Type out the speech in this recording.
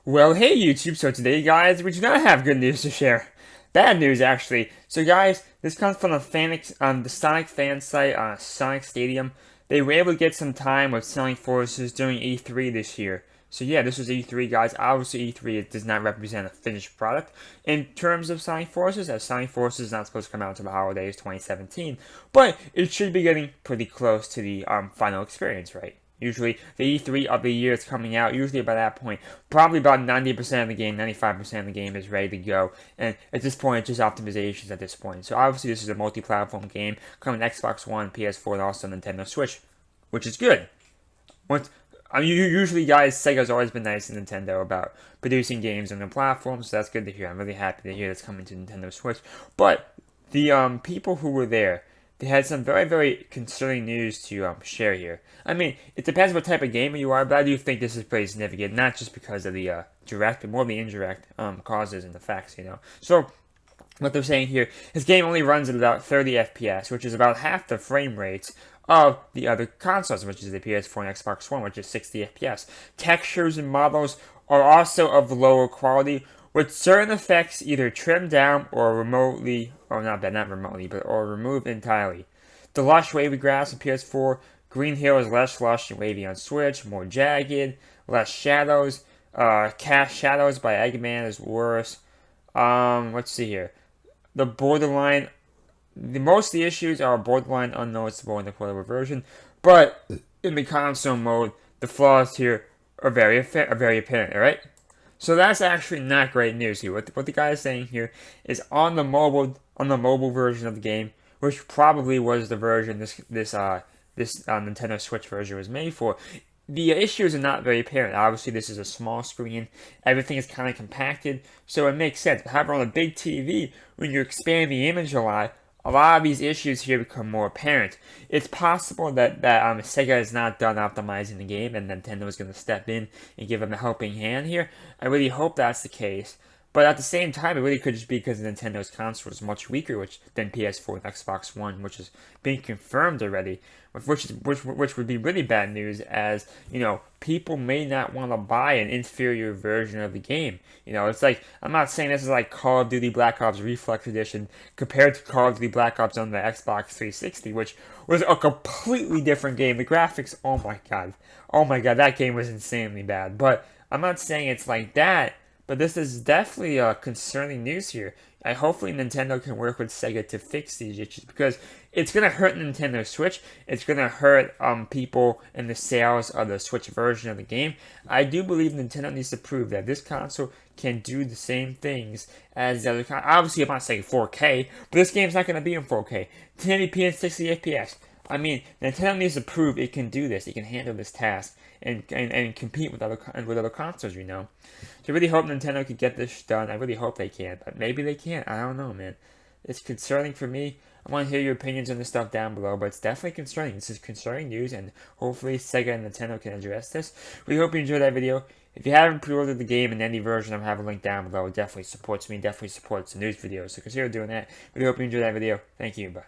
Well, hey YouTube, so today guys, we do not have good news to share. Bad news, actually. So guys, this comes from the Sonic fan site, Sonic Stadium. They were able to get some time with Selling Forces during E3 this year. So yeah, this was E3, guys. Obviously E3 it does not represent a finished product in terms of Sonic Forces, as Sonic Forces is not supposed to come out until the holidays 2017. But it should be getting pretty close to the final experience, right? Usually, the E3 of the year is coming out. Usually, by that point, probably about 90% of the game, 95% of the game is ready to go. And at this point, it's just optimizations at this point. So, obviously, this is a multi platform game coming to Xbox One, PS4, and also Nintendo Switch, which is good. Once, I mean, usually, guys, Sega's always been nice to Nintendo about producing games on their platforms, so that's good to hear. I'm really happy to hear that's coming to Nintendo Switch. But the people who were there, they had some very, very concerning news to share here. I mean, it depends what type of gamer you are, but I do think this is pretty significant, not just because of the direct, but more of the indirect causes and effects. So, what they're saying here, his game only runs at about 30 FPS, which is about half the frame rates of the other consoles, which is the PS4 and Xbox One, which is 60 FPS. Textures and models are also of lower quality, with certain effects either trimmed down or remotely, or not remotely, but or removed entirely. The lush wavy grass on PS4, Green Hill is less lush and wavy on Switch, more jagged, less shadows. Cast Shadows by Eggman is worse. Let's see here. Most of the issues are borderline unnoticeable in the portable version, but in the console mode, the flaws here are very apparent. All right. So that's actually not great news here. What the guy is saying here is on the mobile version of the game, which probably was the version this Nintendo Switch version was made for. The issues are not very apparent. Obviously, this is a small screen. Everything is kind of compacted, so it makes sense. However, on a big TV, when you expand the image a lot of these issues here become more apparent. It's possible that Sega is not done optimizing the game, and Nintendo is going to step in and give them a helping hand here. I really hope that's the case. But at the same time, it really could just be because Nintendo's console is much weaker than PS4 and Xbox One, which is being confirmed already. Which would be really bad news, as people may not want to buy an inferior version of the game. It's like, I'm not saying this is like Call of Duty Black Ops Reflex Edition compared to Call of Duty Black Ops on the Xbox 360, which was a completely different game. The graphics, oh my god, that game was insanely bad. But I'm not saying it's like that. But this is definitely concerning news here. Hopefully Nintendo can work with Sega to fix these issues, because it's going to hurt Nintendo Switch. It's going to hurt people in the sales of the Switch version of the game. I do believe Nintendo needs to prove that this console can do the same things as the other console. Obviously, I'm not saying 4K, but this game's not going to be in 4K. 1080p and 60 FPS. I mean, Nintendo needs to prove it can do this. It can handle this task and compete with other consoles. So I really hope Nintendo can get this done. I really hope they can, but maybe they can't. I don't know, man. It's concerning for me. I want to hear your opinions on this stuff down below, but it's definitely concerning. This is concerning news, and hopefully Sega and Nintendo can address this. We hope you enjoyed that video. If you haven't pre-ordered the game in any version, I'll have a link down below. It definitely supports me, definitely supports the news videos, so consider doing that. We hope you enjoyed that video. Thank you. Bye.